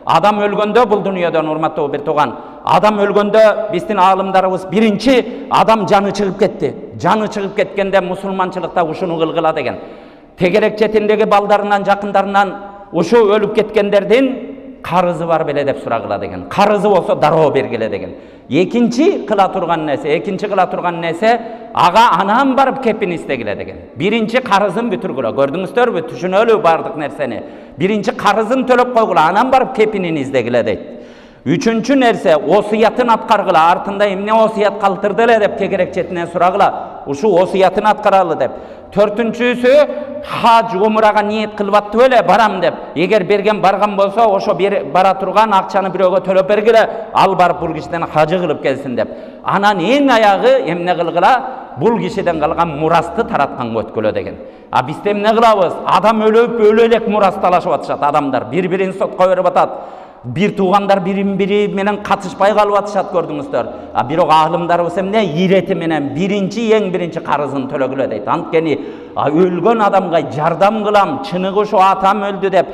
Adam өлгөндө бул дүйнөдөн урматтуу бир тууган, адам өлгөндө биздин аалымдарыбыз биринчи адам жаны чыгып кетти. Жаны чыгып кеткенде мусулманчылыкта ушуну кылгыла деген. Тегерек четиндеги балдарынан, жакындарынан ушу өлүп кеткендердин карызы бар беле деп сурагыла деген. Карызы болсо дароо бергиле деген. Экинчи кыла турган нерсе, ага анан барып кепин истегиле деген. Биринчи карызын бүтүргүлө. Көрдүңүздөрбү? Түшүнөлү бардык нерсени. Биринчи карызын төлөп койгула, анан барып кепинин издегиле дейт. Үчүнчү нерсе, осуятын аткаргыла. Артында эмне осуят калтырды эле деп тегерек четинен сурагыла. Ушу осуятын аткаралы деп. Төртүнчүсү, хаж умрага ниет кылып аттып эле барам деп. Эгер берген барган болсо, ошо бара турган акчаны бирөөгө төлөп бергиле, ал барып бул кишиден хажы кылып келсин деп. Анан эң аягы эмне кылгыла? Бул кишиден калган мурасты таратканга өткөлө деген. А биз эмне кылабыз? Адам өлүп, өлө элек мурас талашып атышат адамдар. Бири-бирин сотко берип атат. Bir tuğandar biri menen katışpay kalıp atışat gördüңүздөр. A бирок аалымдарыбыз эмне ирети менен эң биринчи карызын төлөгүлө дейт. Анткени өлгөн адамга жардам кылам, чыныгы ушу атам өлдү деп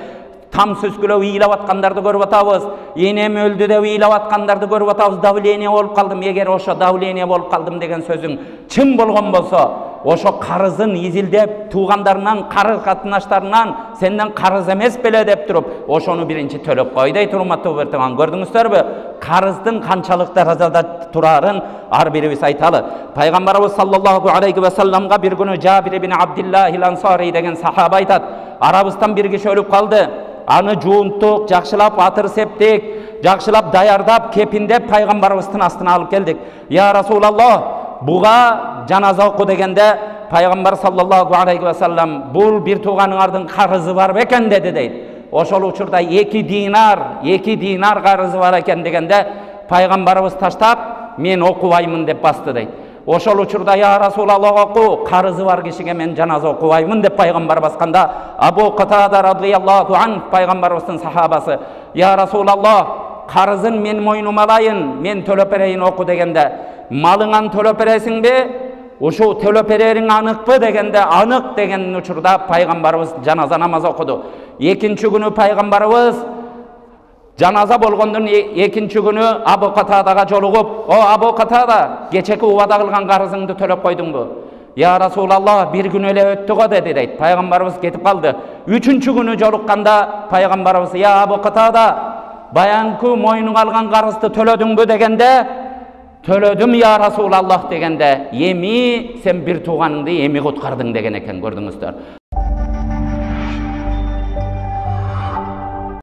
там сөзгүлөп ыйлап аткандарды көрүп атабыз. Энем өлдү деп ыйлап аткандарды көрүп атабыз. Давление болуп калдым. Эгер ошо давление болуп калдым деген сөзүң чын болгон болсо, ошо карызын изилдеп, туугандарынан, карыз катнаштарынан сенден карыз эмес беле деп туруп, ошону биринчи төлөп кой дейт, урматтуу бертиган. Көрдүңүздөрбү? Карыздын канчалык даражада турарын ар бирибиз айталы. Пайгамбарыбыз саллаллаху алейхи ва салламга бир күнү Жабир ибн Абдиллах ансари деген сахаба айтат. Арабыздан бир киши өлүп калды. Аны жуунттук, жакшылап атыр септик, жакшылап даярдап, кепиндеп пайгамбарыбыздын астына алып келдик. Я Расулаллах, буга жаназа оку дегенде пайгамбар саллаллаху алейхи ва саллам бул бир тууганыңардын карызы бар бекен деди дейт. Ошол учурда 2 динар карызы бар экен дегенде пайгамбарыбыз таштап мен окубаймын деп басты дейт. Ошол учурда я Расулаллах оку, карызы бар кишиге мен жаназа окубаймын деп пайгамбар басканда Абу Катада радияллаху ан пайгамбарыбыздын сахабасы я Расулаллах, карызын мен мойнума алайын, мен төлөп берейин оку дегенде малыңан төлөп бересиңби? Ушу төлөп берериң аныкпы дегенде анык деген учурда пайгамбарыбыз жаназа намаз окуду. Экинчи күнү пайгамбарыбыз жаназа болгондун экинчи күнү Абу Катадага жолугуп, "О Абу Катада, кечеки убада кылган карызыңды төлөп койдуңбу?" "Я Расулаллах, бир күн эле өттү го" деди дейт. Пайгамбарыбыз кетип калды. Үчүнчү күнү жолукканда пайгамбарыбыз "Я Абу Катада, баянкы мойнуңа алган карызды төлөдүңбү?" дегенде "Төлөдүм я Расулаллах" дегенде "Эми сен бир тууганыңды эми куткардың" деген экен, көрдүңүздөр.